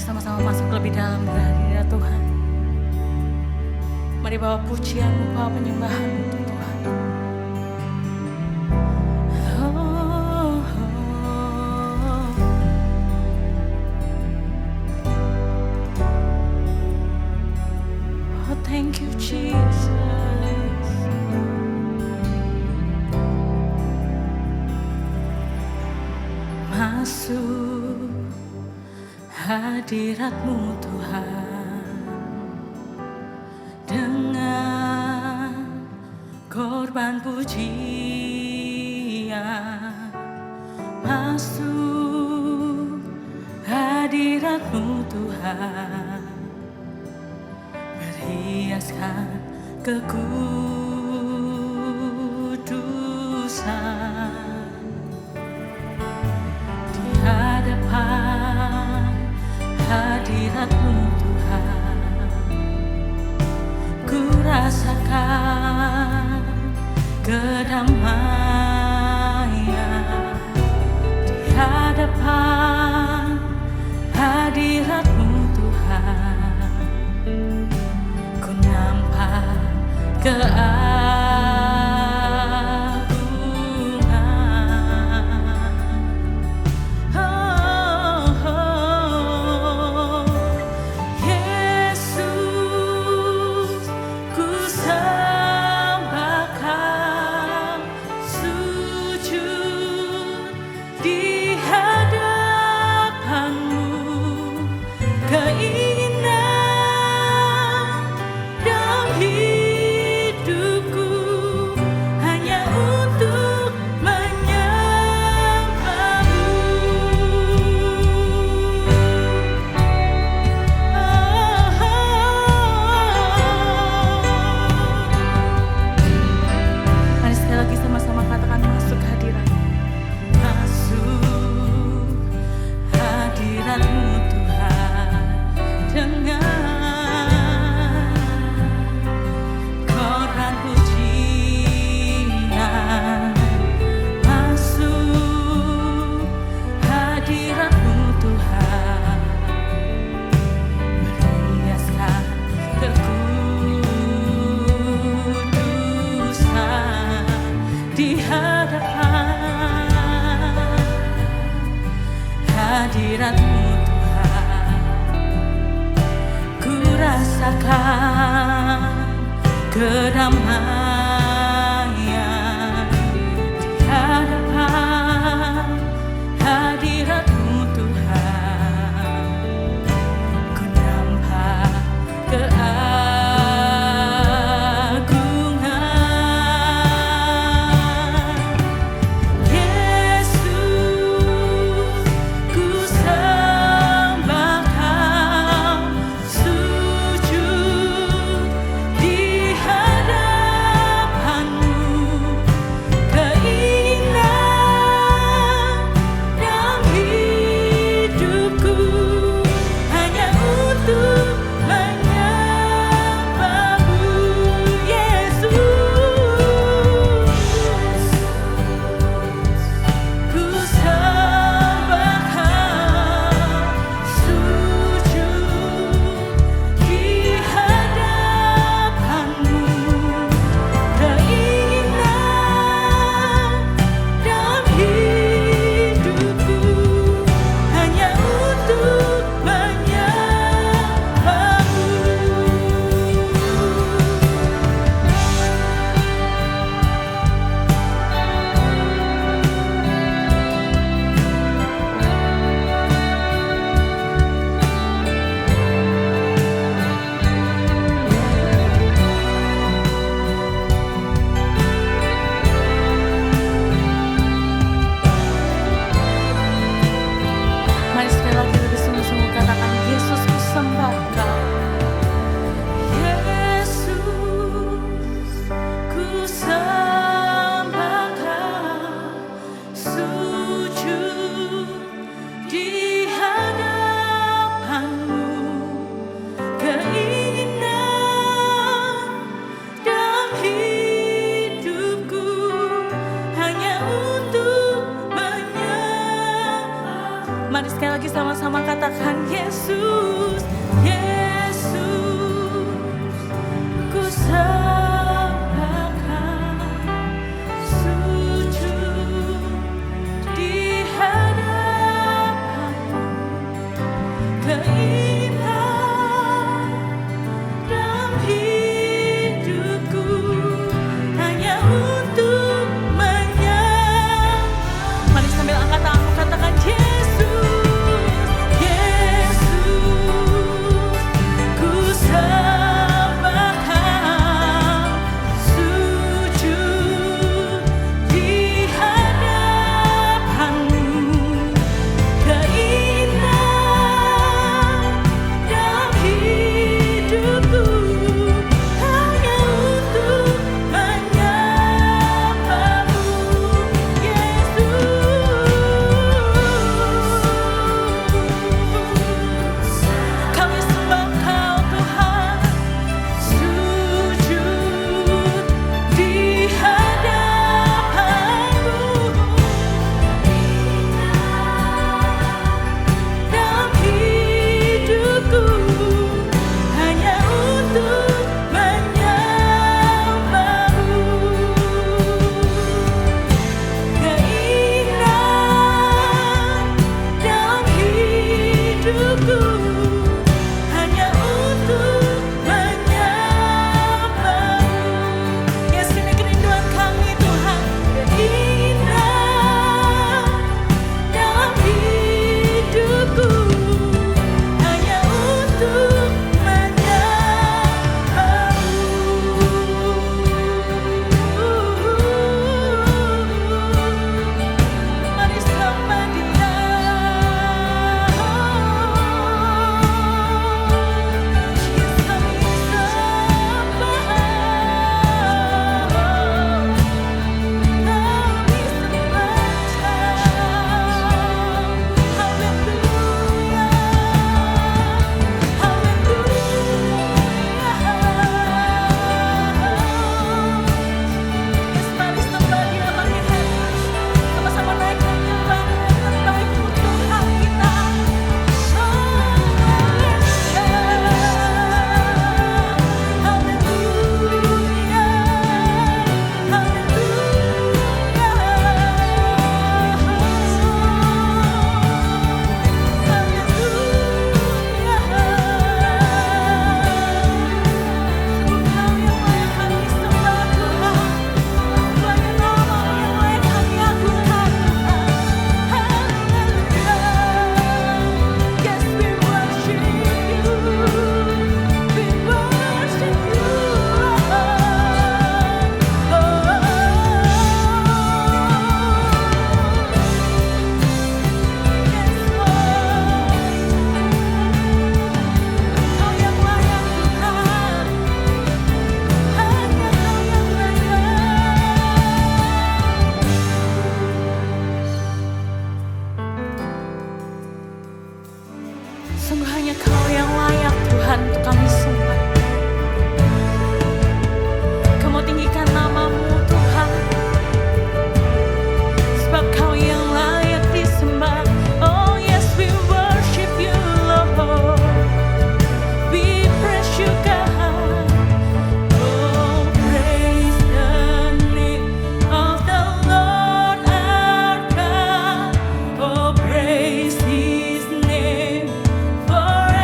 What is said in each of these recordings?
sama-sama masuk lebih dalam dari hadirat Tuhan. Mari bawa pujian, bawa penyembahan untuk Tuhan. Oh, thank you Jesus. Masuk hadirat-Mu Tuhan dengan korban pujian. Masuk hadirat-Mu Tuhan, berhiaskan kekudusan. Di hadapan hadirat-Mu Tuhan, ku rasakan kedamaian. Di hadapan hadirat-Mu Tuhan, ku nampak hadirat-Mu Tuhan, ku rasakan kedamaian. Di hadapan hadirat-Mu Tuhan, ku nampak keagungan. Yesus, Yesus, ku sembahkan, sujud di hadapan-Mu. Keindahan dalam hidupku hanya untuk menyembah. Mari sambil angkat tanganmu katakan Yesus, Yesus, ku sembahkan, sujud di hadapan-Mu. Keindahan dalam hidupku hanya untuk menyembah-Mu, Yesus. Kami sembah Kau Tuhan, sujud di hadapan-Mu. Dalam hidupku hanya untuk menyembah-Mu. Keindahan dalam hidupku hanya untuk menyembah-Mu. Yesus, ini kerinduan kami Tuhan. Keindahan dalam hidupku hanya untuk menyembah-Mu. Mari sembah Dia. Yesus, kami sembah. Sungguh hanya Kau yang layak Tuhan untuk kami sembah. Kau mau tinggikan nama-Mu Tuhan, sebab Kau yang layak disembah. Oh yes, we worship You Lord, we praise You God. Oh praise the name of the Lord our God. Oh praise His name forevermore.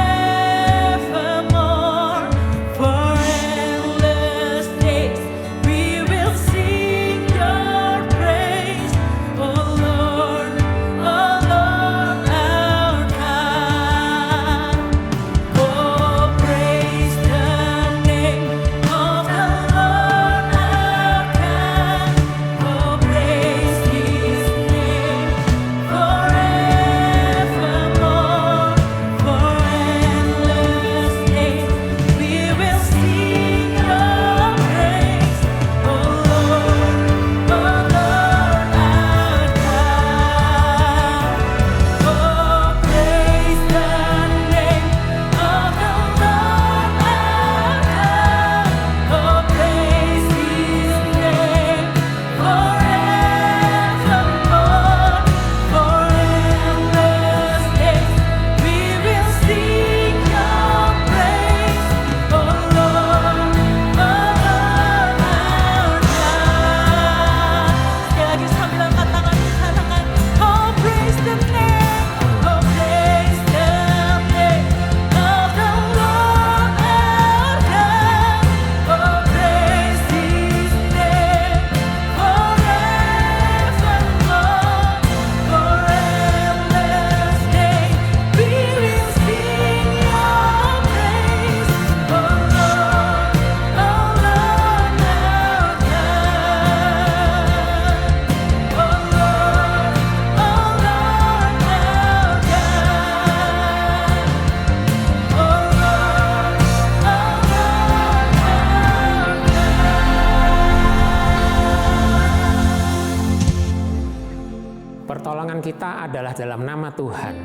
kita adalah dalam nama Tuhan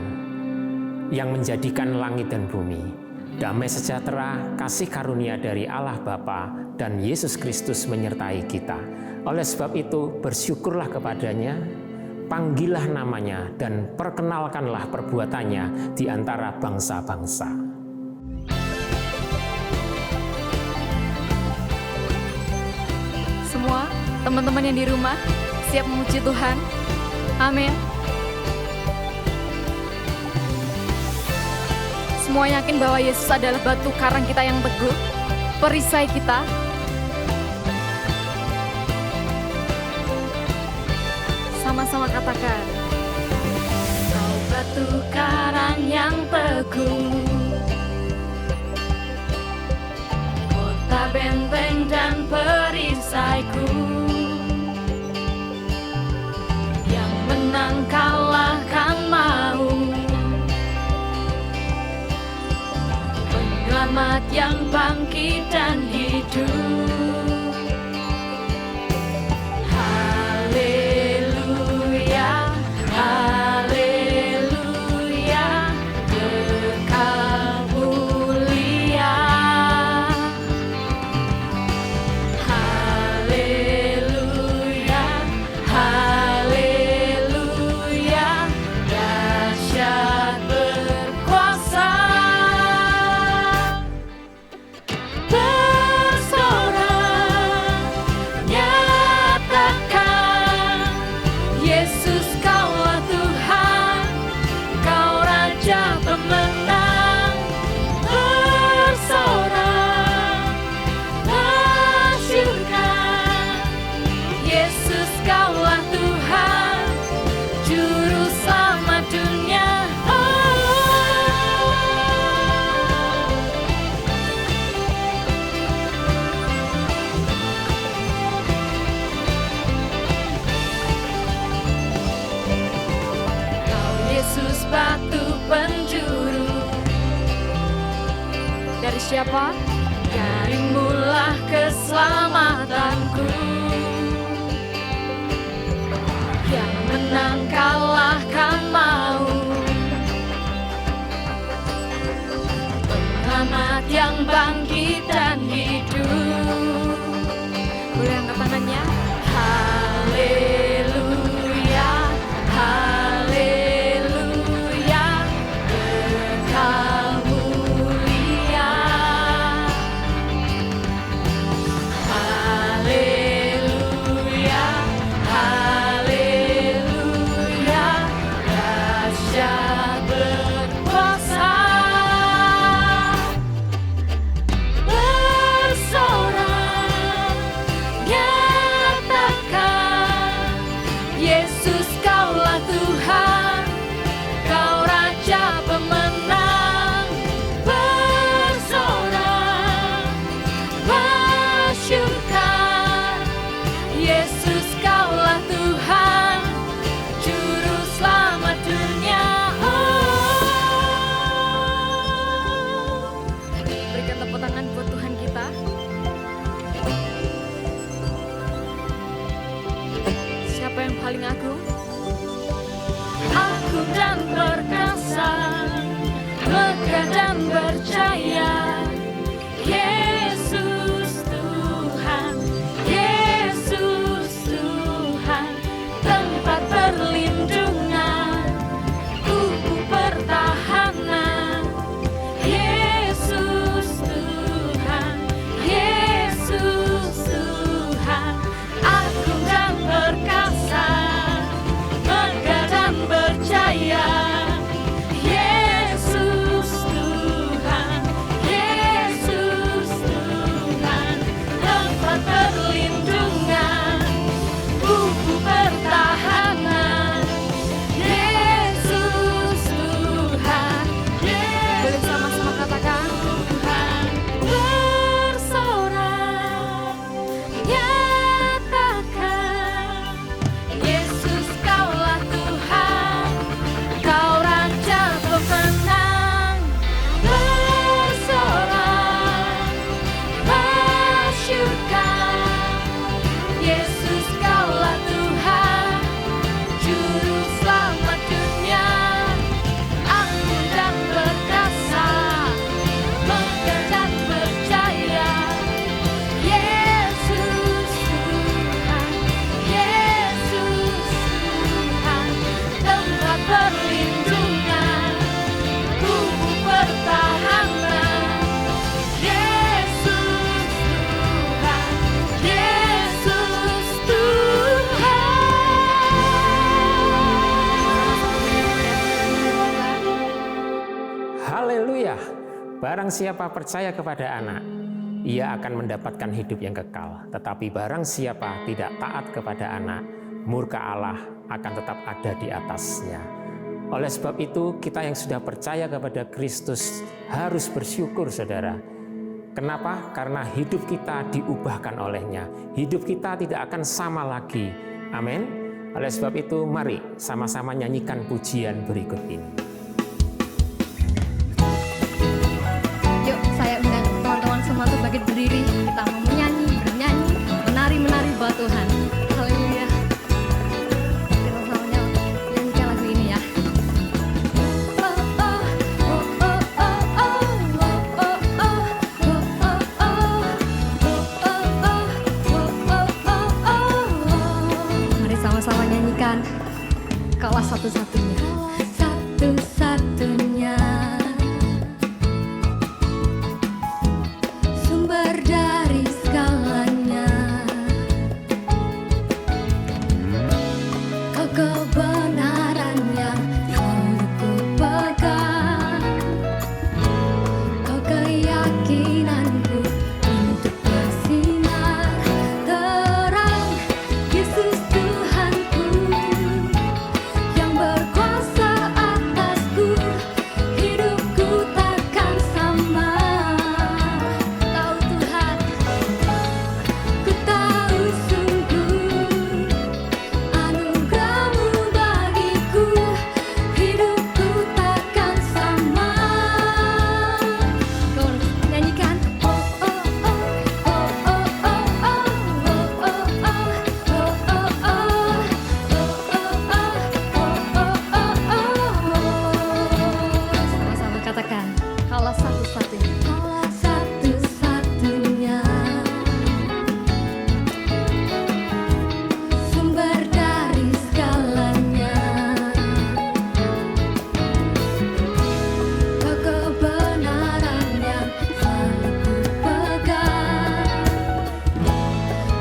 yang menjadikan langit dan bumi. Damai sejahtera, kasih karunia dari Allah Bapa dan Yesus Kristus menyertai kita. Oleh sebab itu, bersyukurlah kepadanya, panggillah namanya, dan perkenalkanlah perbuatannya di antara bangsa-bangsa. Semua teman-teman yang di rumah siap memuji Tuhan. Amin. Semua yakin bahwa Yesus adalah batu karang kita yang teguh, perisai kita. Sama-sama katakan. Kau batu karang yang teguh, kota benteng dan perisaiku, yang menang kalahkan maut, penyelamat yang bangkit dan hidup. Haleluya, haleluya, kekal mulia. Haleluya, haleluya, dahsyat berkuasa. Yesus batu penjuru. Dari siapa? Darimulah keselamatanku, yang menang kalahkan maut, penyelamat yang bangkit dan hidup. Boleh angkat tangannya? Haleluya, haleluya, kekal mulia. Haleluya, haleluya, dahsyat berkuasa. Bersorak, nyatakan, Yesus kaulah Tuhan, kau Raja pemenang. Bersorak, bersyukur, Yesus kaulah Tuhan, Juru Selamat dunia. Berikan tepuk tangan buat Tuhan kita. Siapa yang paling agung? Agung dan perkasa, megah dan berjaya, Yesus Tuhan, Yesus Tuhan, tempat perlindungan, kubu pertahanan, Yesus Tuhan, Yesus Tuhan, agung dan perkasa, megah dan berjaya, Yesus Tuhan, Yesus Tuhan, tempat perlindungan, kubu pertahanan, Yesus Tuhan, Boleh sama-sama katakan. Haleluya. Barang siapa percaya kepada anak, ia akan mendapatkan hidup yang kekal. Tetapi barang siapa tidak taat kepada anak, murka Allah akan tetap ada di atasnya. Oleh sebab itu, kita yang sudah percaya kepada Kristus harus bersyukur, saudara. Kenapa? Karena hidup kita diubahkan olehnya. Hidup kita tidak akan sama lagi. Amin. Oleh sebab itu, mari sama-sama nyanyikan pujian berikut ini. Yuk, saya undang teman-teman semua untuk bangkit berdiri. Kita mau menyanyi, bernyanyi, menari buat Tuhan. Haleluya. Kita sama nyanyikan lagu ini ya. Mari sama-sama nyanyikan. Kaulah satu-satunya. Satu-satunya. Sumber dari segalanya. Kau kebenaran yang selalu ku pegang. Kau keyakinanku untuk bersinar terang. Yesus Tuhanku yang berkuasa atasku. Hidupku takkan sama. Kau Tuhan, ku tahu sungguh anugerah-Mu bagiku. Hidupku takkan sama. Kau nyanyikan. Sama-sama katakan. Kaulah satu-satunya. Kaulah satu-satunya. Sumber dari segalanya. Kau kebenaran yang selalu ku pegang.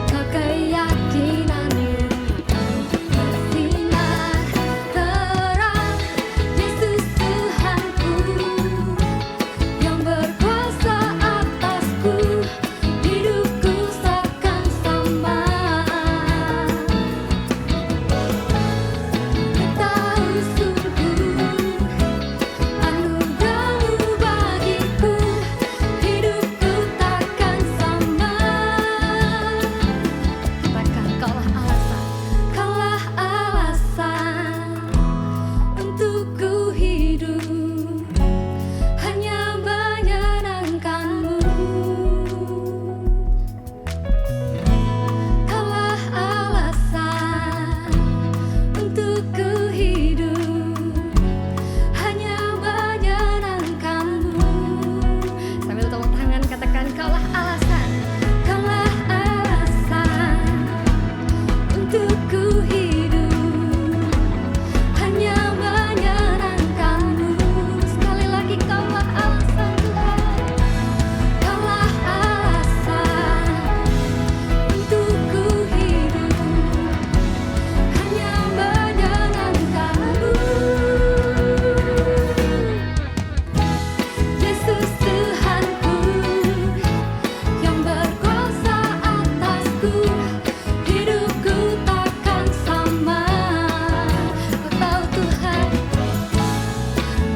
Kau keyakinanmu bersinar terang. Yesus Tuhanku yang berkuasa atasku. Hidupku takkan sama. Ku tahu sungguh anugerah-Mu bagiku. Hidupku takkan sama. Katakan, kaulah alasan. Kaulah alasan untuk ku hidup, hanya menyenangkan-Mu. Kaulah alasan untuk ku hidup, hanya menyenangkan-Mu. Sambil tepuk tangan katakan, kaulah alasan. Kaulah alasan untuk ku hidup, hanya menyenangkan-Mu. Sekali lagi, kaulah alasan Tuhan. Kaulah alasan untuk ku hidup, hanya menyenangkan-Mu. Yesus Tuhanku yang berkuasa atasku. Hidupku takkan sama. Kau tahu Tuhan,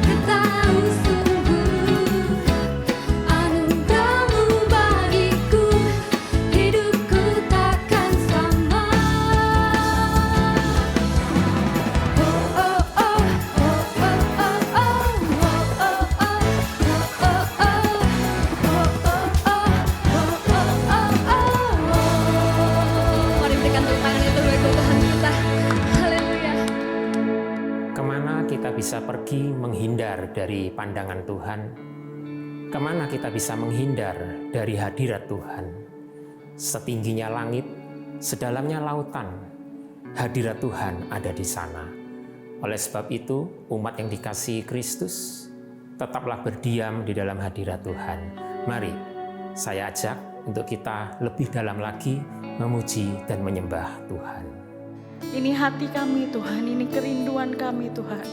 ku tahu sungguh anugerah-Mu bagiku. Hidupku takkan sama. Mari berikan tepuk tangan itu bagi Tuhan kita. Haleluya. Kemana kita bisa pergi menghindar dari pandangan Tuhan? Kemana kita bisa menghindar dari hadirat Tuhan? Setingginya langit, sedalamnya lautan, hadirat Tuhan ada di sana. Oleh sebab itu, umat yang dikasihi Kristus, tetaplah berdiam di dalam hadirat Tuhan. Mari, saya ajak untuk kita lebih dalam lagi memuji dan menyembah Tuhan. Ini hati kami Tuhan, ini kerinduan kami Tuhan.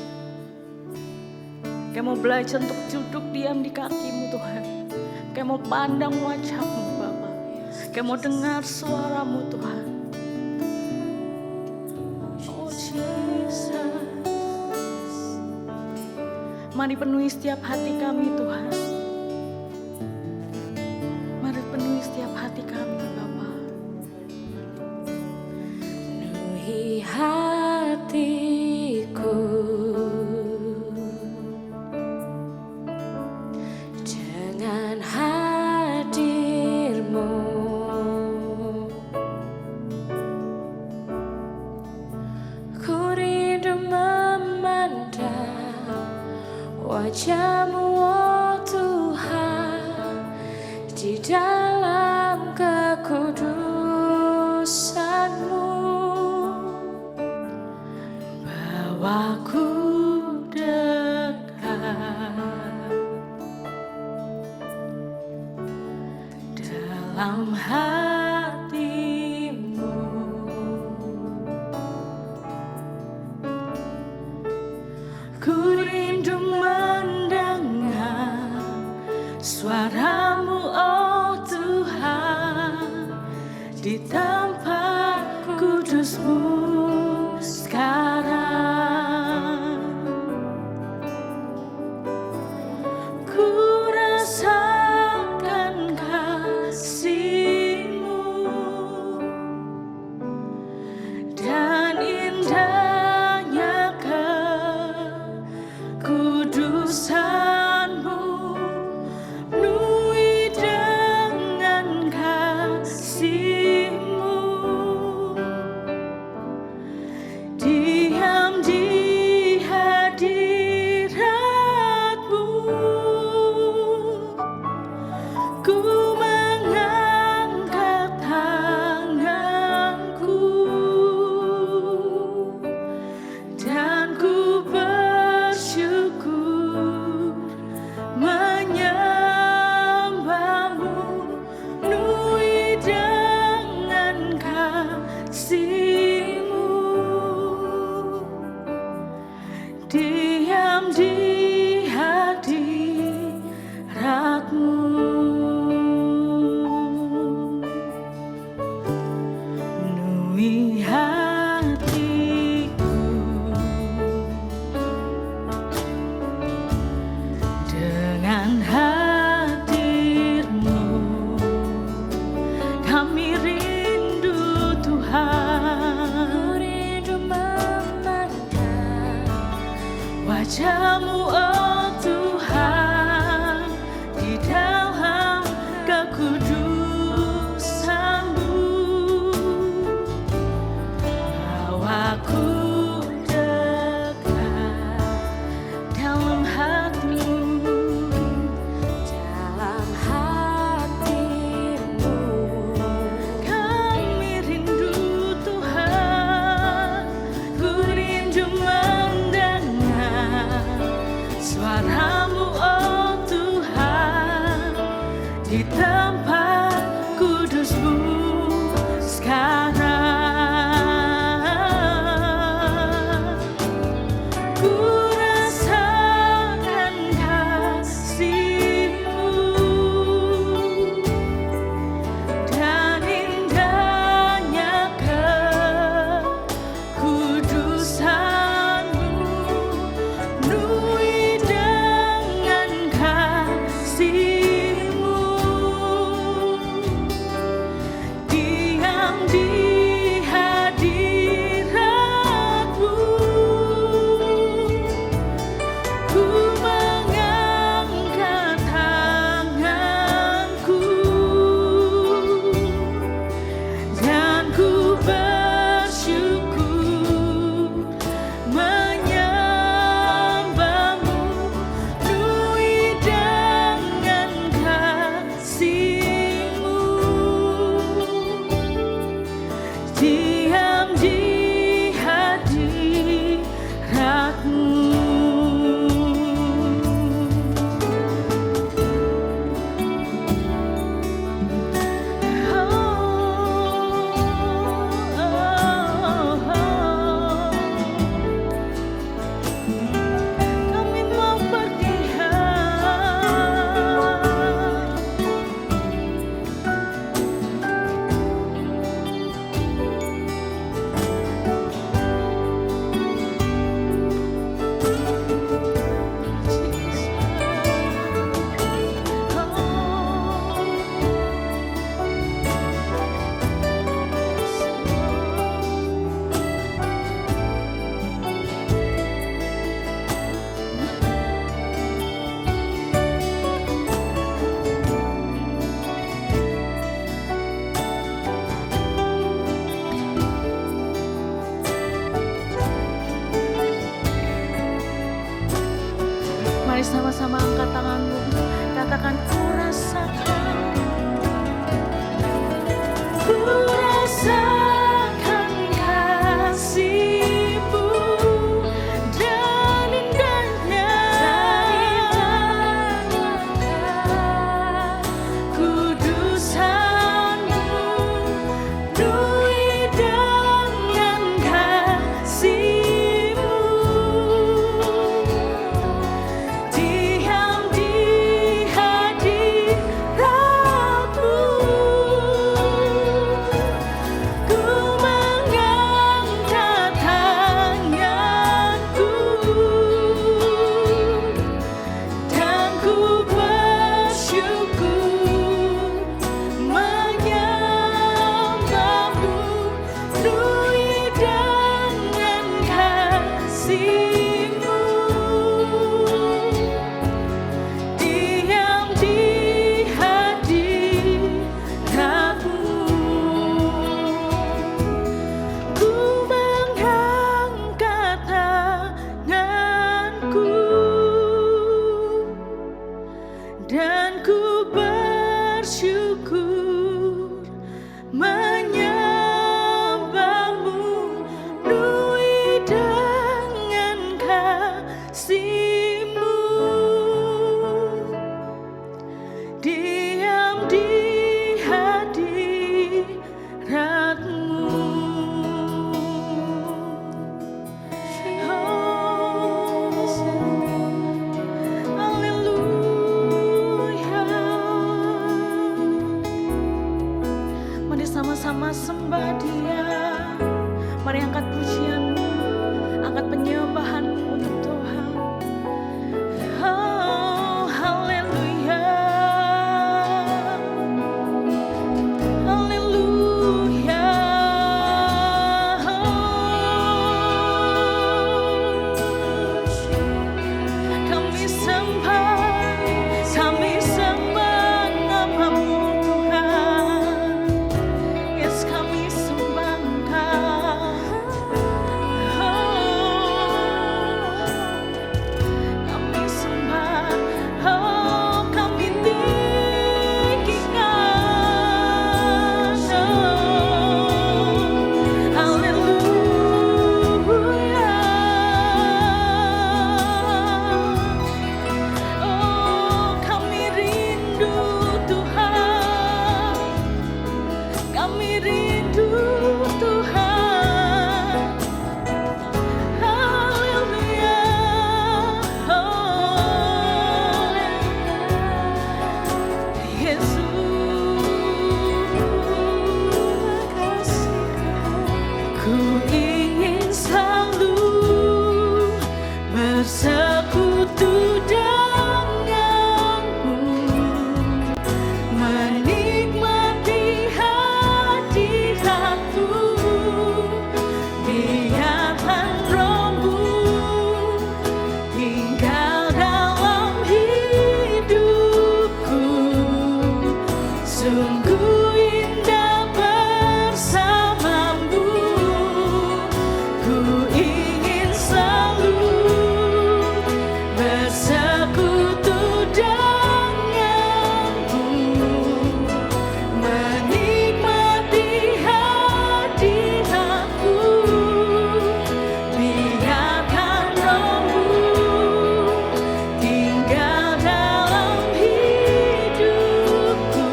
Kami mau belajar untuk duduk diam di kaki-Mu Tuhan. Kami mau pandang wajah-Mu Bapa. Kami mau dengar suara-Mu Tuhan. Oh Jesus. Mari penuhi setiap hati kami Tuhan. Mari penuhi setiap hati kami Bapa. Penuhi hatiku dengan hadir-Mu. Ku rindu memandang wajah-Mu, oh Tuhan, di dalam kekudusan-Mu. Bawaku dekat dalam hati-Mu. Ku rindu mendengar suara-Mu, oh Tuhan, di tempat kudus-Mu sekarang. Ku rasakan kasih-Mu dan indahnya kekudusan-Mu. Penuhi dengan kasih-Mu, diam di hadirat-Mu. Ku mengangkat tanganku dan ku bersyukur menyembah-Mu. Penuhi dengan kasih-Mu, diam di hadirat-Mu. Penuhi hatiku dengan hadir-Mu. Kami rindu Tuhan, Ku rindu memandang wajah-Mu, oh Tuhan, di dalam kekudusan-Mu. Bawaku dekat dalam hati-Mu. dalam hati-Mu. Kami rindu Tuhan, ku rindu mendengar suara-Mu, oh Tuhan, di tempat kudus-Mu sekarang. Ku rasakan kasih-Mu dan indahnya kekudusan-Mu. Penuhi dengan kasih-Mu, dan ku bersyukur menyembahmu Nui dengan kasih-Mu, diam di hadirat-Mu. Sama-sama sembah Dia. Mari angkat pujianmu, angkat penyembahanmu untuk Tuhan. Oh, haleluya, haleluya. Kami sembah namamu Tuhan. Yes, kami sembah Engkau. Kami sembah, kami tinggikan. Haleluya. Kami rindu Tuhan. Kami rindu Tuhan. Haleluya. Yesus, ku ingin selalu bersekutu denganmu, menikmati hadirat-Mu, biarkan Roh-Mu tinggal dalam hidupku. Sungguh indah bersamamu, ku ingin selalu bersekutu denganmu, menikmati hadirat-Mu, biarkan Roh-Mu tinggal dalam hidupku.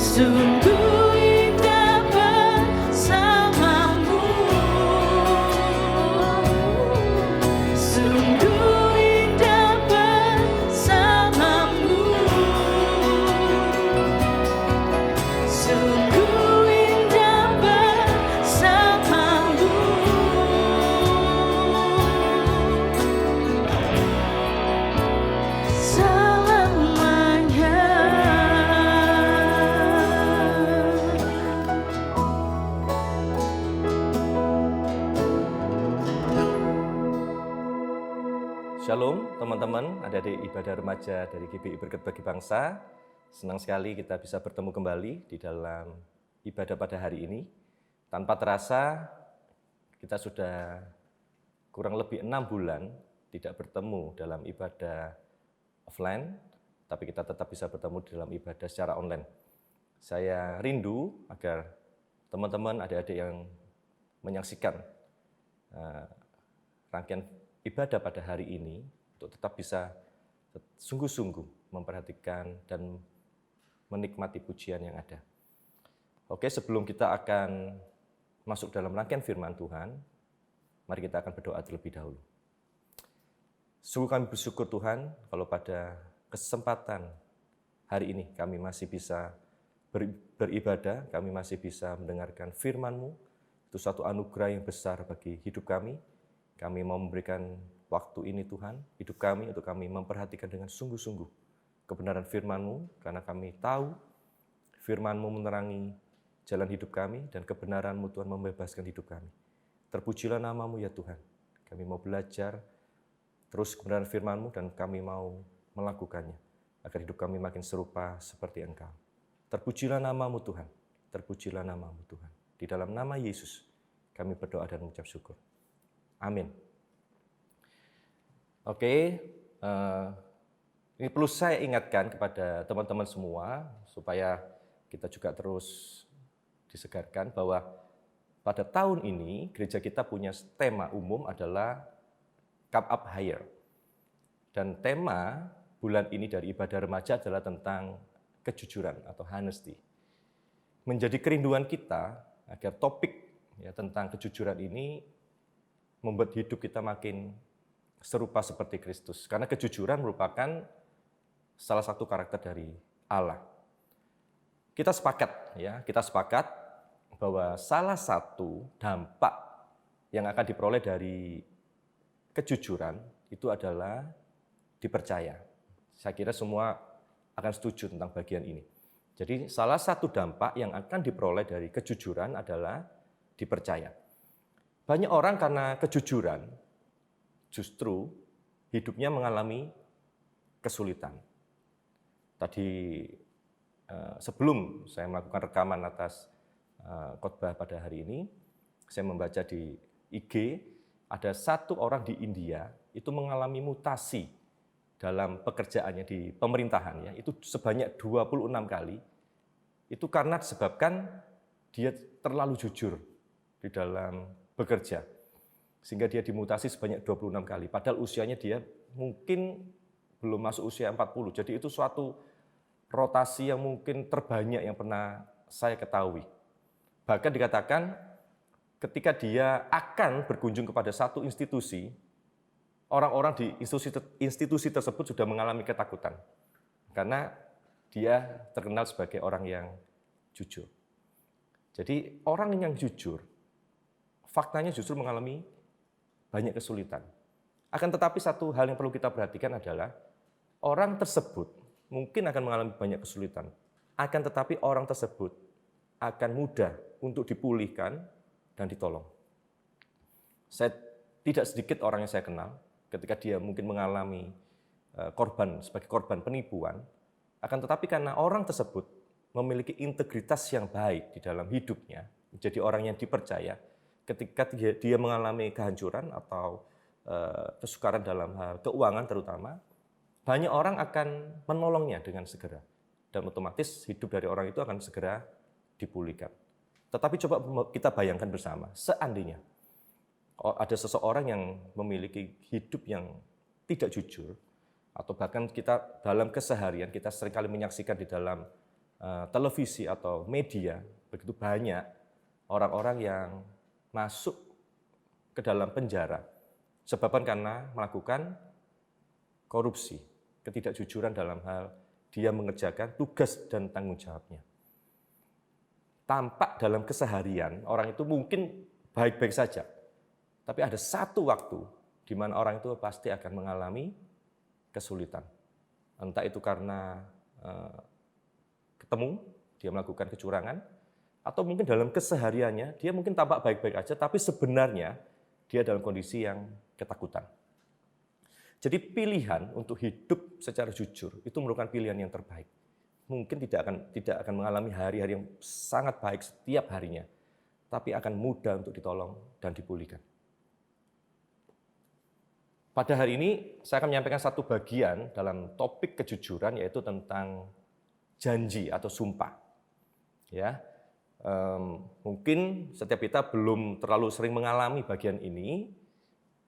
Sungguh indah bersamamu, sungguh indah bersamamu, sungguh indah bersamamu. Selamanya. Shalom teman-teman, adik-adik ibadah remaja dari GBI Berkat Bagi Bangsa. Senang sekali kita bisa bertemu kembali di dalam ibadah pada hari ini. Tanpa terasa kita sudah kurang lebih 6 bulan tidak bertemu dalam ibadah offline, tapi kita tetap bisa bertemu dalam ibadah secara online. Saya rindu agar teman-teman adik-adik yang menyaksikan rangkaian ibadah pada hari ini untuk tetap bisa sungguh-sungguh memperhatikan dan menikmati pujian yang ada. Oke, sebelum kita akan masuk dalam rangkaian firman Tuhan, mari kita akan berdoa terlebih dahulu. Sungguh kami bersyukur Tuhan kalau pada kesempatan hari ini kami masih bisa beribadah, kami masih bisa mendengarkan firman-Mu. Itu suatu anugerah yang besar bagi hidup kami. Kami mau memberikan waktu ini Tuhan, hidup kami untuk kami memperhatikan dengan sungguh-sungguh kebenaran firman-Mu, karena kami tahu firman-Mu menerangi jalan hidup kami dan kebenaran-Mu Tuhan membebaskan hidup kami. Terpujilah nama-Mu ya Tuhan. Kami mau belajar terus kebenaran firman-Mu dan kami mau melakukannya agar hidup kami makin serupa seperti Engkau. Terpujilah nama-Mu Tuhan. Terpujilah nama-Mu Tuhan. Di dalam nama Yesus kami berdoa dan mengucap syukur. Amin. Oke, Ini perlu saya ingatkan kepada teman-teman semua supaya kita juga terus disegarkan bahwa pada tahun ini gereja kita punya tema umum adalah Come Up Higher. Dan tema bulan ini dari ibadah remaja adalah tentang kejujuran atau honesty. Menjadi kerinduan kita agar topik tentang kejujuran ini membuat hidup kita makin serupa seperti Kristus. Karena kejujuran merupakan salah satu karakter dari Allah. Kita sepakat bahwa salah satu dampak yang akan diperoleh dari kejujuran itu adalah dipercaya. Saya kira semua akan setuju tentang bagian ini. Jadi salah satu dampak yang akan diperoleh dari kejujuran adalah dipercaya. Banyak orang karena kejujuran justru hidupnya mengalami kesulitan. Tadi sebelum saya melakukan rekaman atas khotbah pada hari ini, saya membaca di IG, ada satu orang di India itu mengalami mutasi dalam pekerjaannya di pemerintahan, itu sebanyak 26 kali. Itu karena disebabkan dia terlalu jujur di dalam bekerja. Sehingga dia dimutasi sebanyak 26 kali. Padahal usianya dia mungkin belum masuk usia 40. Jadi itu suatu rotasi yang mungkin terbanyak yang pernah saya ketahui. Bahkan dikatakan ketika dia akan berkunjung kepada satu institusi, orang-orang di institusi tersebut sudah mengalami ketakutan. Karena dia terkenal sebagai orang yang jujur. Jadi orang yang jujur, faktanya justru mengalami banyak kesulitan. Akan tetapi satu hal yang perlu kita perhatikan adalah orang tersebut mungkin akan mengalami banyak kesulitan. Akan tetapi orang tersebut akan mudah untuk dipulihkan dan ditolong. Saya tidak sedikit orang yang saya kenal, ketika dia mungkin mengalami sebagai korban penipuan, akan tetapi karena orang tersebut memiliki integritas yang baik di dalam hidupnya, menjadi orang yang dipercaya, ketika dia mengalami kehancuran atau kesukaran dalam hal keuangan terutama, banyak orang akan menolongnya dengan segera. Dan otomatis hidup dari orang itu akan segera dipulihkan. Tetapi coba kita bayangkan bersama, seandainya ada seseorang yang memiliki hidup yang tidak jujur, atau bahkan kita dalam keseharian, kita seringkali menyaksikan di dalam televisi atau media, begitu banyak orang-orang yang masuk ke dalam penjara, sebabkan karena melakukan korupsi, ketidakjujuran dalam hal dia mengerjakan tugas dan tanggung jawabnya. Tampak dalam keseharian, orang itu mungkin baik-baik saja. Tapi ada satu waktu di mana orang itu pasti akan mengalami kesulitan. Entah itu karena ketemu, dia melakukan kecurangan, atau mungkin dalam kesehariannya, dia mungkin tampak baik-baik aja, tapi sebenarnya dia dalam kondisi yang ketakutan. Jadi pilihan untuk hidup secara jujur itu merupakan pilihan yang terbaik. Mungkin tidak akan mengalami hari-hari yang sangat baik setiap harinya, tapi akan mudah untuk ditolong dan dipulihkan. Pada hari ini saya akan menyampaikan satu bagian dalam topik kejujuran, yaitu tentang janji atau sumpah. Ya, mungkin setiap kita belum terlalu sering mengalami bagian ini,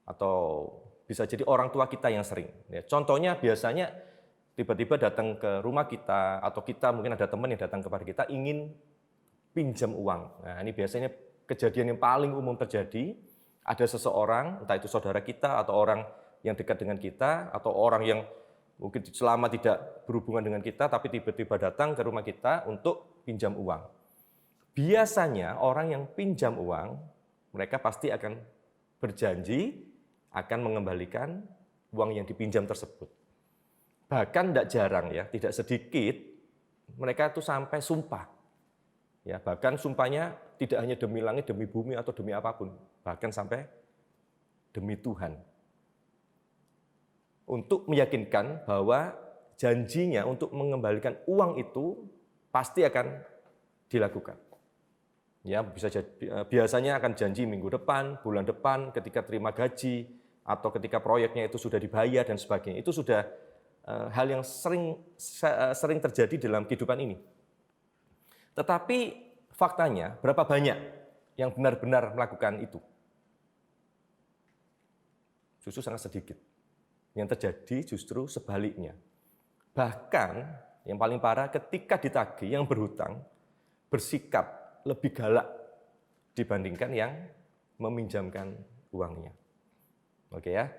atau bisa jadi orang tua kita yang sering. Ya, contohnya biasanya tiba-tiba datang ke rumah kita, atau kita mungkin ada teman yang datang kepada kita ingin pinjam uang. Nah, ini biasanya kejadian yang paling umum terjadi. Ada seseorang, entah itu saudara kita atau orang yang dekat dengan kita, atau orang yang mungkin selama tidak berhubungan dengan kita, tapi tiba-tiba datang ke rumah kita untuk pinjam uang. Biasanya orang yang pinjam uang, mereka pasti akan berjanji akan mengembalikan uang yang dipinjam tersebut. Bahkan tidak jarang, ya, tidak sedikit, mereka itu sampai sumpah. Ya, bahkan sumpahnya tidak hanya demi langit, demi bumi, atau demi apapun, bahkan sampai demi Tuhan. Untuk meyakinkan bahwa janjinya untuk mengembalikan uang itu pasti akan dilakukan. Ya, biasanya akan janji minggu depan, bulan depan, ketika terima gaji, atau ketika proyeknya itu sudah dibayar dan sebagainya. Itu sudah hal yang sering terjadi dalam kehidupan ini. Tetapi faktanya berapa banyak yang benar-benar melakukan itu? Justru sangat sedikit. Yang terjadi justru sebaliknya. Bahkan yang paling parah ketika ditagih yang berhutang bersikap lebih galak dibandingkan yang meminjamkan uangnya. Oke ya.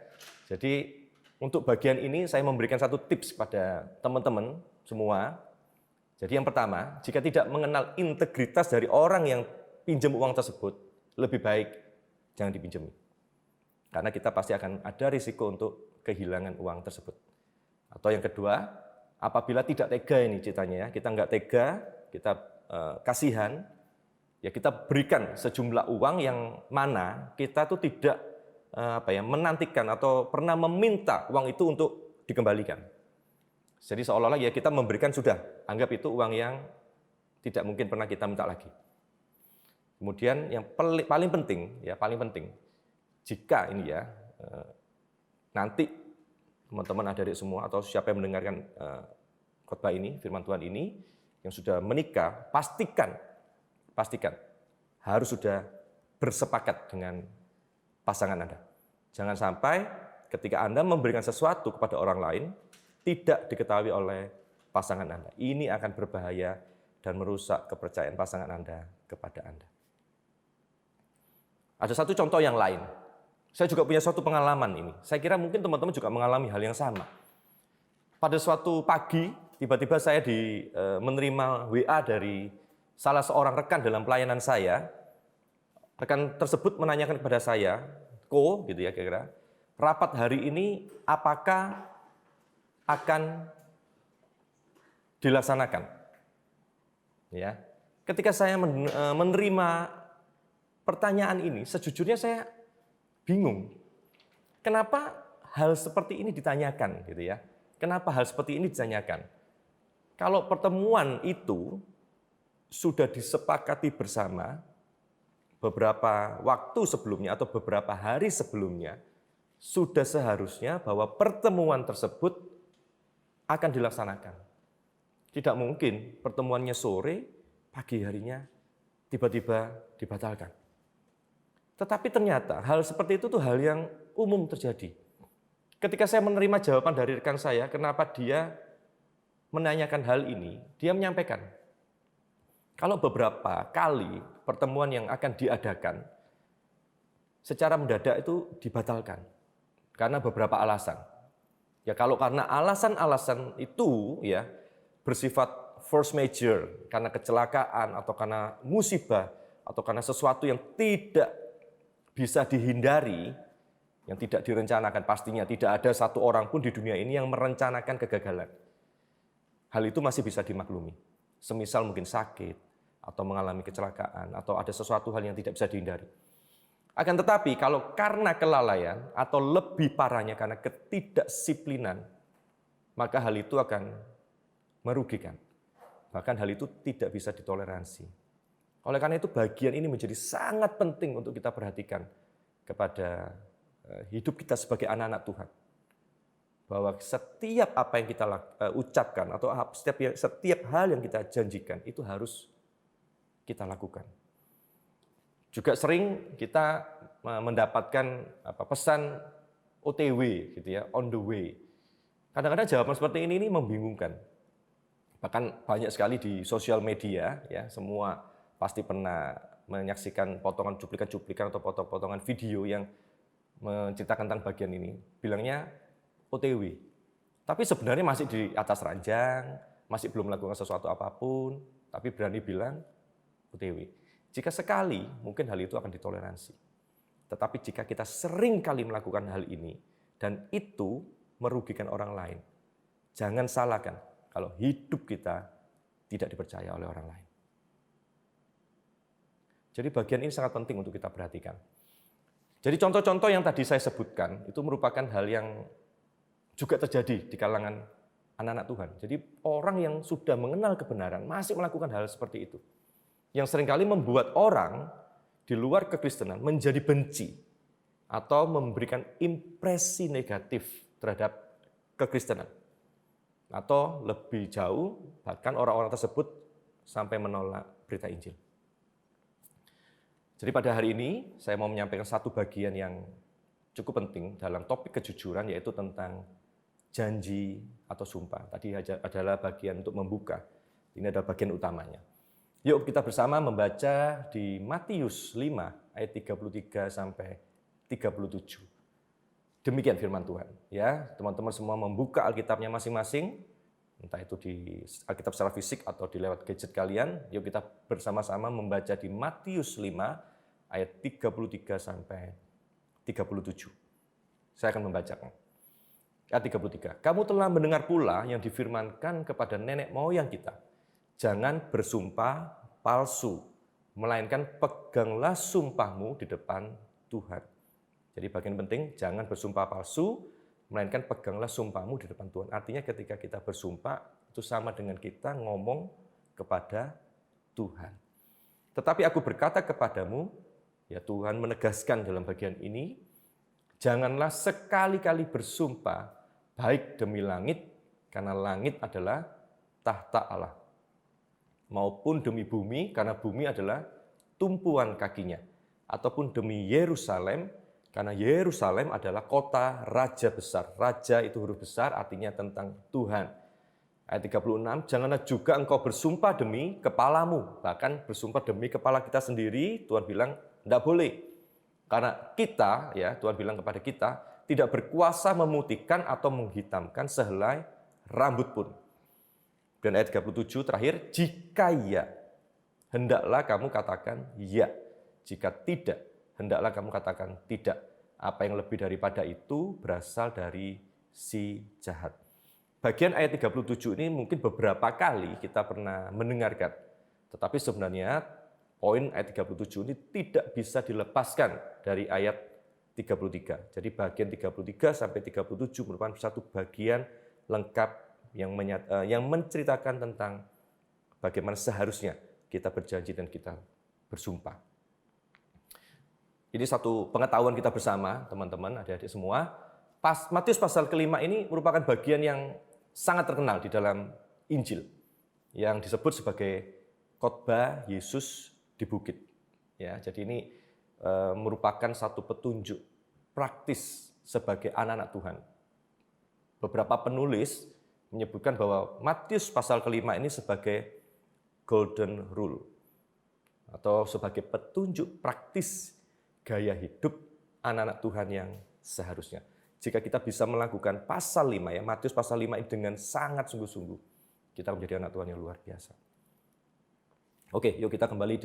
Jadi untuk bagian ini saya memberikan satu tips kepada teman-teman semua. Jadi yang pertama, jika tidak mengenal integritas dari orang yang pinjam uang tersebut, lebih baik jangan dipinjami. Karena kita pasti akan ada risiko untuk kehilangan uang tersebut. Atau yang kedua, apabila tidak tega ini ceritanya ya, kita nggak tega, kita kasihan, ya kita berikan sejumlah uang yang mana kita tuh tidak menantikan atau pernah meminta uang itu untuk dikembalikan. Jadi seolah-olah ya kita memberikan sudah, anggap itu uang yang tidak mungkin pernah kita minta lagi. Kemudian yang paling penting, jika ini ya nanti teman-teman adik-adik semua atau siapa yang mendengarkan khotbah ini, firman Tuhan ini, yang sudah menikah, pastikan harus sudah bersepakat dengan pasangan Anda. Jangan sampai ketika Anda memberikan sesuatu kepada orang lain, tidak diketahui oleh pasangan Anda. Ini akan berbahaya dan merusak kepercayaan pasangan Anda kepada Anda. Ada satu contoh yang lain. Saya juga punya suatu pengalaman ini. Saya kira mungkin teman-teman juga mengalami hal yang sama. Pada suatu pagi, tiba-tiba saya menerima WA dari salah seorang rekan dalam pelayanan saya. Rekan tersebut menanyakan kepada saya, gitu ya kira-kira, rapat hari ini apakah akan dilaksanakan? Ya. Ketika saya menerima pertanyaan ini, sejujurnya saya bingung. Kenapa hal seperti ini ditanyakan, gitu ya? Kenapa hal seperti ini ditanyakan? Kalau pertemuan itu sudah disepakati bersama beberapa waktu sebelumnya atau beberapa hari sebelumnya, sudah seharusnya bahwa pertemuan tersebut akan dilaksanakan. Tidak mungkin pertemuannya sore, pagi harinya tiba-tiba dibatalkan. Tetapi ternyata hal seperti itu tuh hal yang umum terjadi. Ketika saya menerima jawaban dari rekan saya, kenapa dia menanyakan hal ini, dia menyampaikan, kalau beberapa kali pertemuan yang akan diadakan, secara mendadak itu dibatalkan. Karena beberapa alasan. Ya kalau karena alasan-alasan itu ya bersifat force majeure, karena kecelakaan atau karena musibah, atau karena sesuatu yang tidak bisa dihindari, yang tidak direncanakan, pastinya tidak ada satu orang pun di dunia ini yang merencanakan kegagalan. Hal itu masih bisa dimaklumi. Semisal mungkin sakit, atau mengalami kecelakaan, atau ada sesuatu hal yang tidak bisa dihindari. Akan tetapi kalau karena kelalaian, atau lebih parahnya karena ketidakdisiplinan, maka hal itu akan merugikan. Bahkan hal itu tidak bisa ditoleransi. Oleh karena itu bagian ini menjadi sangat penting untuk kita perhatikan kepada hidup kita sebagai anak-anak Tuhan. Bahwa setiap apa yang kita ucapkan atau setiap hal yang kita janjikan itu harus kita lakukan. Juga sering kita mendapatkan pesan OTW gitu ya, on the way. Kadang-kadang jawaban seperti ini membingungkan. Bahkan banyak sekali di sosial media ya, semua pasti pernah menyaksikan potongan cuplikan-cuplikan atau potong-potongan video yang menceritakan tentang bagian ini. Bilangnya OTW. Tapi sebenarnya masih di atas ranjang, masih belum melakukan sesuatu apapun, tapi berani bilang OTW. Jika sekali, mungkin hal itu akan ditoleransi. Tetapi jika kita sering kali melakukan hal ini, dan itu merugikan orang lain, jangan salahkan kalau hidup kita tidak dipercaya oleh orang lain. Jadi bagian ini sangat penting untuk kita perhatikan. Jadi contoh-contoh yang tadi saya sebutkan itu merupakan hal yang juga terjadi di kalangan anak-anak Tuhan. Jadi orang yang sudah mengenal kebenaran masih melakukan hal seperti itu. Yang seringkali membuat orang di luar kekristenan menjadi benci atau memberikan impresi negatif terhadap kekristenan. atau lebih jauh, bahkan orang-orang tersebut sampai menolak berita Injil. Jadi pada hari ini saya mau menyampaikan satu bagian yang cukup penting dalam topik kejujuran, yaitu tentang janji atau sumpah. Tadi adalah bagian untuk membuka, ini adalah bagian utamanya. Yuk kita bersama membaca di Matius 5 ayat 33 sampai 37. Demikian firman Tuhan. Ya, teman-teman semua membuka Alkitabnya masing-masing, entah itu di Alkitab secara fisik atau di lewat gadget kalian. Yuk kita bersama-sama membaca di Matius 5 ayat 33 sampai 37. Saya akan membacakan. Ayat 33. Kamu telah mendengar pula yang difirmankan kepada nenek moyang kita. Jangan bersumpah palsu, melainkan peganglah sumpahmu di depan Tuhan. Jadi bagian penting, jangan bersumpah palsu, melainkan peganglah sumpahmu di depan Tuhan. Artinya ketika kita bersumpah, itu sama dengan kita ngomong kepada Tuhan. Tetapi aku berkata kepadamu, ya Tuhan menegaskan dalam bagian ini, janganlah sekali-kali bersumpah baik demi langit, karena langit adalah tahta Allah, maupun demi bumi, karena bumi adalah tumpuan kakinya, ataupun demi Yerusalem, karena Yerusalem adalah kota raja besar. Raja itu huruf besar, artinya tentang Tuhan. Ayat 36, janganlah juga engkau bersumpah demi kepalamu. Bahkan bersumpah demi kepala kita sendiri, Tuhan bilang, tidak boleh. Karena kita, ya Tuhan bilang kepada kita, tidak berkuasa memutihkan atau menghitamkan sehelai rambut pun. Dan ayat 37 terakhir, jika ya, hendaklah kamu katakan ya. Jika tidak, hendaklah kamu katakan tidak. Apa yang lebih daripada itu berasal dari si jahat. Bagian ayat 37 ini mungkin beberapa kali kita pernah mendengarkan. Tetapi sebenarnya poin ayat 37 ini tidak bisa dilepaskan dari ayat 33. Jadi bagian 33 sampai 37 merupakan satu bagian lengkap yang menceritakan tentang bagaimana seharusnya kita berjanji dan kita bersumpah. Ini satu pengetahuan kita bersama, teman-teman, adik-adik semua. Matius pasal kelima ini merupakan bagian yang sangat terkenal di dalam Injil, yang disebut sebagai khotbah Yesus di bukit. Ya, jadi ini merupakan satu petunjuk praktis sebagai anak-anak Tuhan. Beberapa penulis menyebutkan bahwa Matius pasal kelima ini sebagai golden rule, atau sebagai petunjuk praktis gaya hidup anak-anak Tuhan yang seharusnya. Jika kita bisa melakukan pasal 5, ya Matius pasal 5 ini dengan sangat sungguh-sungguh, kita menjadi anak Tuhan yang luar biasa. Oke, yuk kita kembali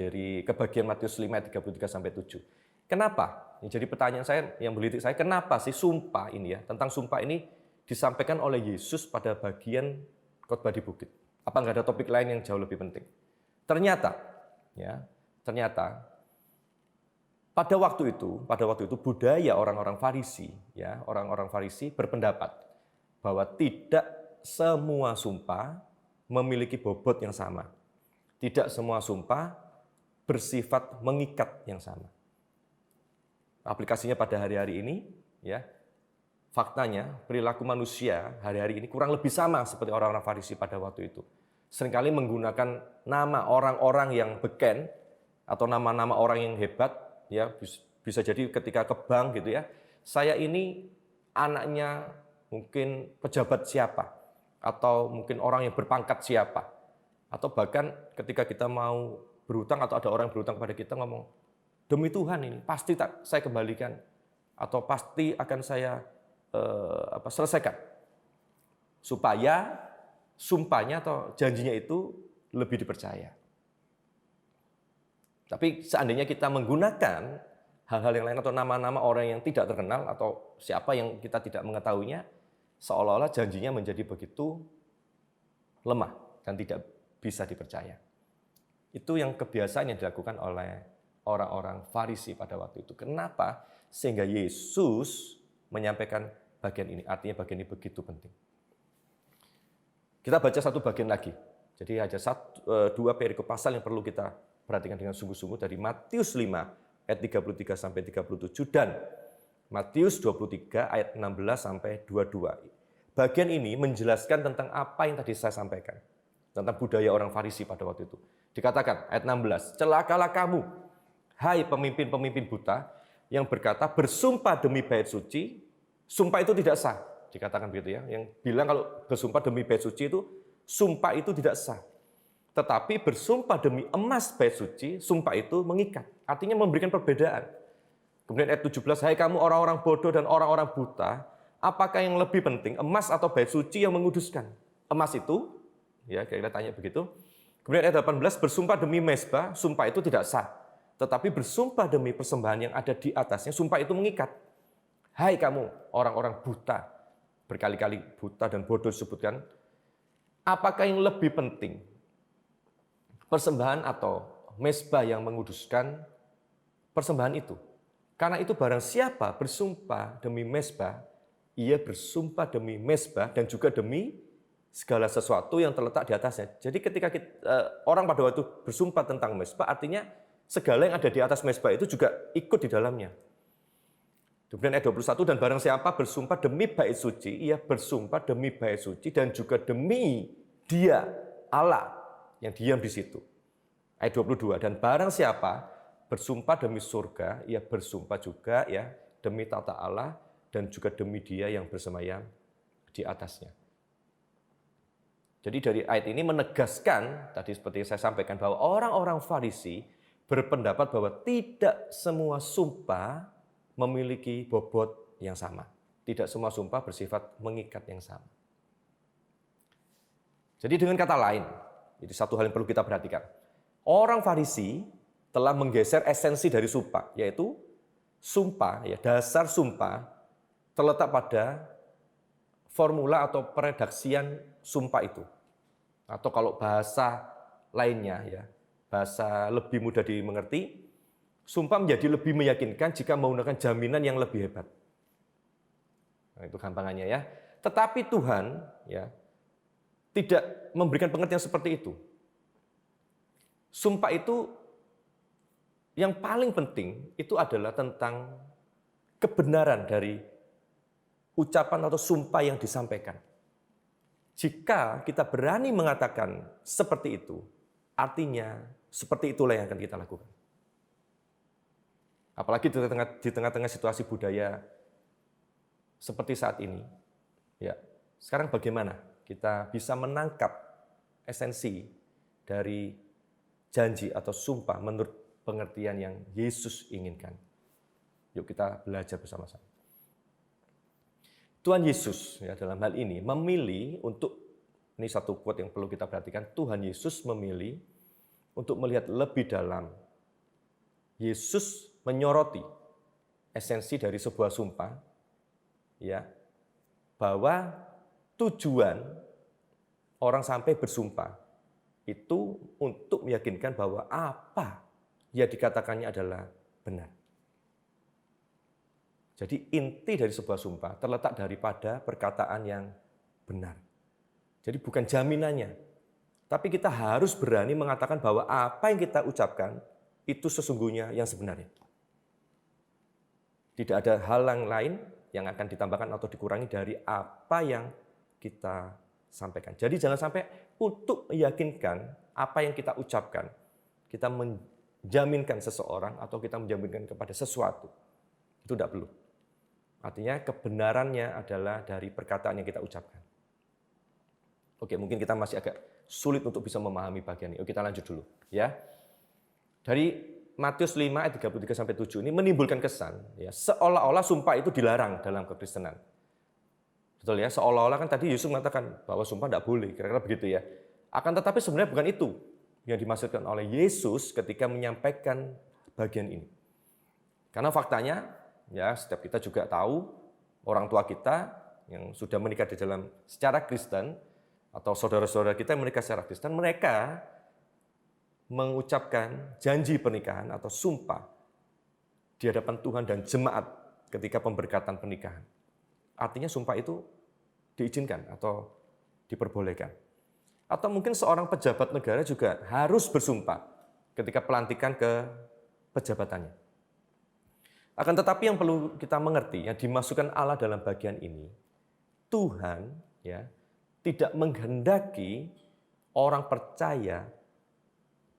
ke bagian Matius 5 ayat 33 sampai 7. Kenapa? Jadi pertanyaan saya, yang melirik saya, kenapa sih sumpah ini ya, tentang sumpah ini disampaikan oleh Yesus pada bagian khotbah di bukit? Apa nggak ada topik lain yang jauh lebih penting? Ternyata pada waktu itu budaya orang-orang Farisi, ya, orang-orang Farisi berpendapat bahwa tidak semua sumpah memiliki bobot yang sama. Tidak semua sumpah bersifat mengikat yang sama. Aplikasinya pada hari-hari ini, ya, faktanya perilaku manusia hari-hari ini kurang lebih sama seperti orang-orang Farisi pada waktu itu. Seringkali menggunakan nama orang-orang yang beken atau nama-nama orang yang hebat, ya, bisa jadi ketika ke bank gitu ya, saya ini anaknya mungkin pejabat siapa, atau mungkin orang yang berpangkat siapa, atau bahkan ketika kita mau berhutang atau ada orang yang berhutang kepada kita ngomong, demi Tuhan ini pasti saya kembalikan, atau pasti akan saya selesaikan, supaya sumpahnya atau janjinya itu lebih dipercaya. Tapi seandainya kita menggunakan hal-hal yang lain atau nama-nama orang yang tidak terkenal atau siapa yang kita tidak mengetahuinya, seolah-olah janjinya menjadi begitu lemah dan tidak bisa dipercaya. Itu yang kebiasaan yang dilakukan oleh orang-orang Farisi pada waktu itu. Kenapa? Sehingga Yesus menyampaikan bagian ini. Artinya bagian ini begitu penting. Kita baca satu bagian lagi. Jadi ada dua perikop pasal yang perlu kita perhatikan dengan sungguh-sungguh dari Matius 5 ayat 33 sampai 37 dan Matius 23 ayat 16 sampai 22. Bagian ini menjelaskan tentang apa yang tadi saya sampaikan. Tentang budaya orang Farisi pada waktu itu. Dikatakan ayat 16, celakalah kamu, hai pemimpin-pemimpin buta, yang berkata bersumpah demi bait suci, sumpah itu tidak sah. Dikatakan begitu ya. Yang bilang kalau bersumpah demi bait suci itu, sumpah itu tidak sah. Tetapi bersumpah demi emas bait suci, sumpah itu mengikat. Artinya memberikan perbedaan. Kemudian ayat 17, hai kamu orang-orang bodoh dan orang-orang buta, apakah yang lebih penting, emas atau bait suci yang menguduskan? Emas itu, ya kira-kira tanya begitu. Kemudian ayat 18, bersumpah demi mezbah, sumpah itu tidak sah. Tetapi bersumpah demi persembahan yang ada di atasnya, sumpah itu mengikat. Hai kamu orang-orang buta, berkali-kali buta dan bodoh disebutkan, apakah yang lebih penting? Persembahan atau mezbah yang menguduskan persembahan itu? Karena itu barang siapa bersumpah demi mezbah, ia bersumpah demi mezbah dan juga demi segala sesuatu yang terletak di atasnya. Jadi ketika orang pada waktu bersumpah tentang mezbah, artinya segala yang ada di atas mezbah itu juga ikut di dalamnya. Kemudian ayat 21, dan barang siapa bersumpah demi bait suci, ia bersumpah demi bait suci dan juga demi Dia, Allah, yang diam di situ. Ayat 22, dan barang siapa bersumpah demi surga, ia bersumpah juga ya demi tata Allah dan juga demi Dia yang bersemayam di atasnya. Jadi dari ayat ini menegaskan, tadi seperti saya sampaikan, bahwa orang-orang Farisi berpendapat bahwa tidak semua sumpah memiliki bobot yang sama. Tidak semua sumpah bersifat mengikat yang sama. Jadi dengan kata lain, itu satu hal yang perlu kita perhatikan. Orang Farisi telah menggeser esensi dari sumpah, yaitu sumpah, ya, dasar sumpah terletak pada formula atau peredaksian sumpah itu. Atau kalau bahasa lainnya, ya, bahasa lebih mudah dimengerti, sumpah menjadi lebih meyakinkan jika menggunakan jaminan yang lebih hebat. Nah, itu gampangannya ya. Tetapi Tuhan ya tidak memberikan pengertian seperti itu. Sumpah itu yang paling penting itu adalah tentang kebenaran dari ucapan atau sumpah yang disampaikan. Jika kita berani mengatakan seperti itu, artinya seperti itulah yang akan kita lakukan. Apalagi di tengah-tengah situasi budaya seperti saat ini. Ya, sekarang bagaimana kita bisa menangkap esensi dari janji atau sumpah menurut pengertian yang Yesus inginkan? Yuk kita belajar bersama-sama. Tuhan Yesus ya dalam hal ini memilih untuk, ini satu quote yang perlu kita perhatikan, Tuhan Yesus memilih untuk melihat lebih dalam. Yesus menyoroti esensi dari sebuah sumpah, ya, bahwa tujuan orang sampai bersumpah itu untuk meyakinkan bahwa apa yang dikatakannya adalah benar. Jadi inti dari sebuah sumpah terletak daripada perkataan yang benar. Jadi bukan jaminannya, tapi kita harus berani mengatakan bahwa apa yang kita ucapkan itu sesungguhnya yang sebenarnya. Tidak ada hal yang lain yang akan ditambahkan atau dikurangi dari apa yang kita sampaikan. Jadi jangan sampai untuk meyakinkan apa yang kita ucapkan, kita menjaminkan seseorang atau kita menjaminkan kepada sesuatu. Itu tidak perlu. Artinya kebenarannya adalah dari perkataan yang kita ucapkan. Oke, mungkin kita masih agak sulit untuk bisa memahami bagian ini. Oke, kita lanjut dulu ya. Dari Matius 5 ayat 33-7 ini menimbulkan kesan ya, seolah-olah sumpah itu dilarang dalam kekristenan. Betul ya, seolah-olah kan tadi Yesus mengatakan bahwa sumpah tidak boleh, kira-kira begitu ya. Akan tetapi sebenarnya bukan itu yang dimaksudkan oleh Yesus ketika menyampaikan bagian ini. Karena faktanya ya, setiap kita juga tahu orang tua kita yang sudah menikah di dalam secara Kristen atau saudara-saudara kita yang menikah secara Kristen, mereka mengucapkan janji pernikahan atau sumpah di hadapan Tuhan dan jemaat ketika pemberkatan pernikahan. Artinya sumpah itu diizinkan atau diperbolehkan. Atau mungkin seorang pejabat negara juga harus bersumpah ketika pelantikan ke pejabatannya. Akan tetapi yang perlu kita mengerti, yang dimasukkan Allah dalam bagian ini Tuhan ya tidak menghendaki orang percaya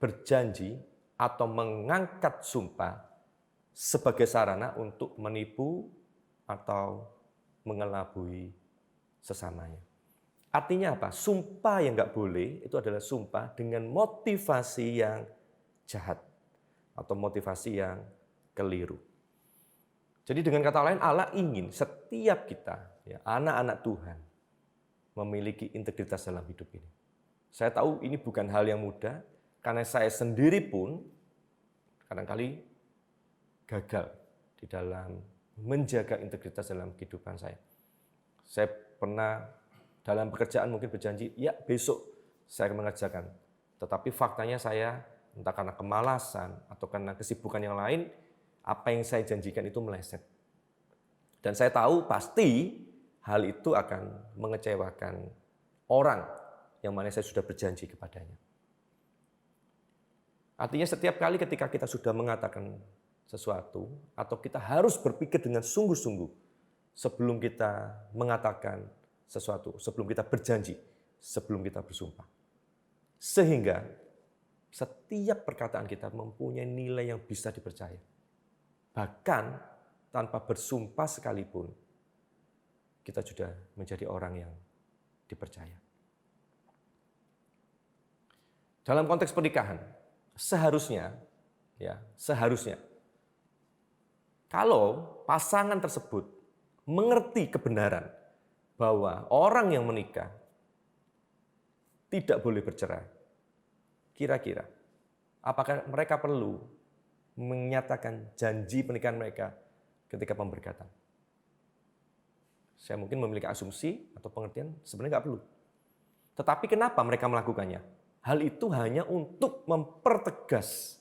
berjanji atau mengangkat sumpah sebagai sarana untuk menipu atau mengelabui sesamanya. Artinya apa? Sumpah yang nggak boleh itu adalah sumpah dengan motivasi yang jahat atau motivasi yang keliru. Jadi dengan kata lain, Allah ingin setiap kita, ya, anak-anak Tuhan, memiliki integritas dalam hidup ini. Saya tahu ini bukan hal yang mudah, karena saya sendiri pun kadang-kali gagal di dalam menjaga integritas dalam kehidupan saya. Saya pernah dalam pekerjaan mungkin berjanji, ya besok saya akan mengerjakan. Tetapi faktanya saya, entah karena kemalasan atau karena kesibukan yang lain, apa yang saya janjikan itu meleset. Dan saya tahu pasti hal itu akan mengecewakan orang yang mana saya sudah berjanji kepadanya. Artinya setiap kali ketika kita sudah mengatakan sesuatu, atau kita harus berpikir dengan sungguh-sungguh sebelum kita mengatakan sesuatu, sebelum kita berjanji, sebelum kita bersumpah. Sehingga setiap perkataan kita mempunyai nilai yang bisa dipercaya. Bahkan tanpa bersumpah sekalipun, kita sudah menjadi orang yang dipercaya. Dalam konteks pernikahan, seharusnya kalau pasangan tersebut mengerti kebenaran bahwa orang yang menikah tidak boleh bercerai, kira-kira apakah mereka perlu menyatakan janji pernikahan mereka ketika pemberkatan? Saya mungkin memiliki asumsi atau pengertian sebenarnya nggak perlu. Tetapi kenapa mereka melakukannya? Hal itu hanya untuk mempertegas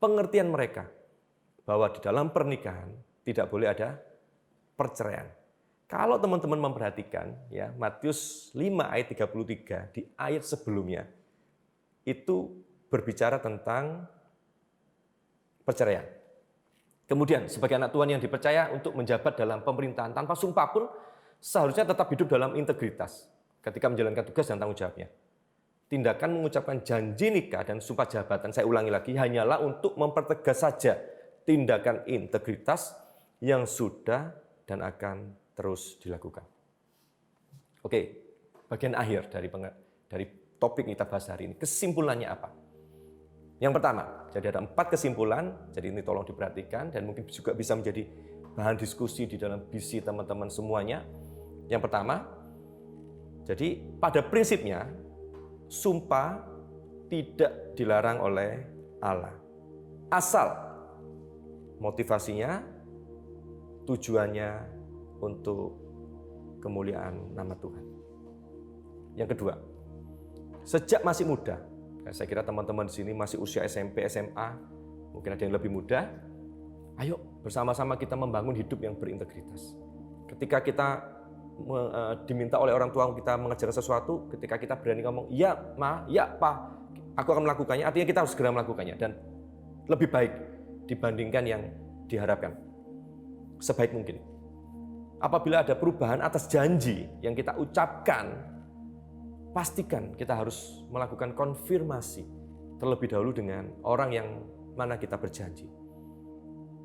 pengertian mereka bahwa di dalam pernikahan tidak boleh ada perceraian. Kalau teman-teman memperhatikan, ya, Matius 5 ayat 33 di ayat sebelumnya itu berbicara tentang perceraian. Kemudian sebagai anak Tuhan yang dipercaya untuk menjabat dalam pemerintahan tanpa sumpah pun seharusnya tetap hidup dalam integritas ketika menjalankan tugas dan tanggung jawabnya. Tindakan mengucapkan janji nikah dan sumpah jabatan, saya ulangi lagi, hanyalah untuk mempertegas saja tindakan integritas yang sudah dan akan terus dilakukan. Oke, bagian akhir dari topik kita bahas hari ini. Kesimpulannya apa? Yang pertama, jadi ada 4 kesimpulan, jadi ini tolong diperhatikan dan mungkin juga bisa menjadi bahan diskusi di dalam visi teman-teman semuanya. Yang pertama, jadi pada prinsipnya sumpah tidak dilarang oleh Allah. Asal motivasinya, tujuannya untuk kemuliaan nama Tuhan. Yang kedua, sejak masih muda, saya kira teman-teman di sini masih usia SMP, SMA, mungkin ada yang lebih muda, ayo bersama-sama kita membangun hidup yang berintegritas. Ketika kita diminta oleh orang tua kita mengerjakan sesuatu, ketika kita berani ngomong, ya ma, ya pa, aku akan melakukannya, artinya kita harus segera melakukannya dan lebih baik dibandingkan yang diharapkan, sebaik mungkin. Apabila ada perubahan atas janji yang kita ucapkan, pastikan kita harus melakukan konfirmasi terlebih dahulu dengan orang yang mana kita berjanji.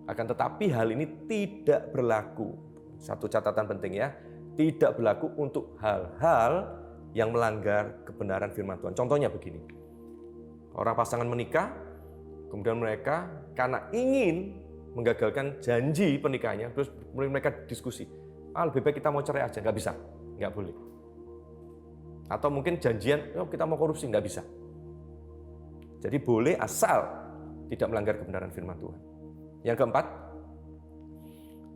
Akan tetapi hal ini tidak berlaku, satu catatan penting ya, tidak berlaku untuk hal-hal yang melanggar kebenaran firman Tuhan. Contohnya begini, orang pasangan menikah, kemudian mereka karena ingin menggagalkan janji pernikahannya, terus mereka diskusi, lebih baik kita mau cerai aja, nggak bisa, nggak boleh. Atau mungkin janjian, kita mau korupsi, nggak bisa. Jadi boleh asal tidak melanggar kebenaran firman Tuhan. Yang keempat,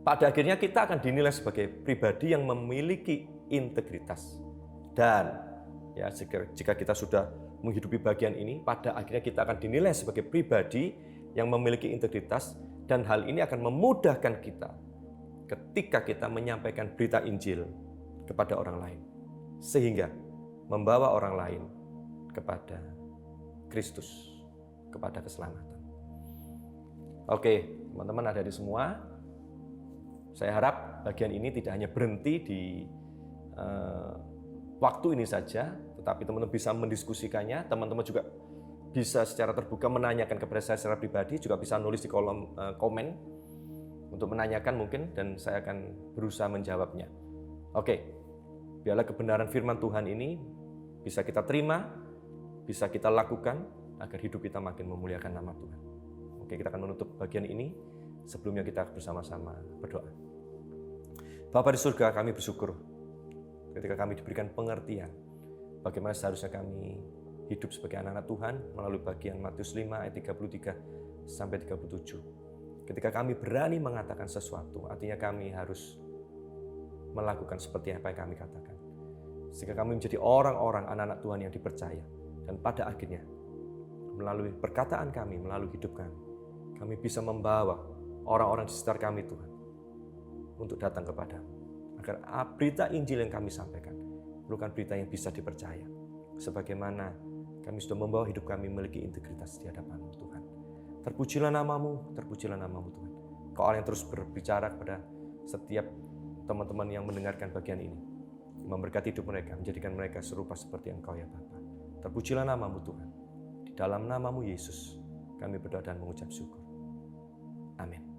pada akhirnya kita akan dinilai sebagai pribadi yang memiliki integritas. Dan ya, jika kita sudah menghidupi bagian ini, pada akhirnya kita akan dinilai sebagai pribadi yang memiliki integritas, dan hal ini akan memudahkan kita ketika kita menyampaikan berita Injil kepada orang lain, sehingga membawa orang lain kepada Kristus, kepada keselamatan. Oke, teman-teman ada di semua. Saya harap bagian ini tidak hanya berhenti di waktu ini saja, tetapi teman-teman bisa mendiskusikannya, teman-teman juga bisa secara terbuka menanyakan kepada saya secara pribadi, juga bisa nulis di kolom komen untuk menanyakan mungkin, dan saya akan berusaha menjawabnya. Oke, biarlah kebenaran firman Tuhan ini bisa kita terima, bisa kita lakukan, agar hidup kita makin memuliakan nama Tuhan. Oke, kita akan menutup bagian ini. Sebelumnya kita bersama-sama berdoa. Bapa di surga, kami bersyukur ketika kami diberikan pengertian bagaimana seharusnya kami hidup sebagai anak-anak Tuhan melalui bagian Matius 5 ayat 33 sampai 37. Ketika kami berani mengatakan sesuatu, artinya kami harus melakukan seperti apa yang kami katakan. Sehingga kami menjadi orang-orang anak-anak Tuhan yang dipercaya. Dan pada akhirnya, melalui perkataan kami, melalui hidup kami bisa membawa orang-orang di sekitar kami Tuhan untuk datang kepadamu. Agar berita Injil yang kami sampaikan merupakan berita yang bisa dipercaya. Sebagaimana kami sudah membawa hidup kami memiliki integritas di hadapan-Mu Tuhan. Terpujilah nama-Mu Tuhan. Kau Allah yang terus berbicara kepada setiap teman-teman yang mendengarkan bagian ini. Memberkati hidup mereka, menjadikan mereka serupa seperti Engkau ya Bapa. Terpujilah nama-Mu Tuhan. Di dalam nama-Mu Yesus, kami berdoa dan mengucap syukur. Amin.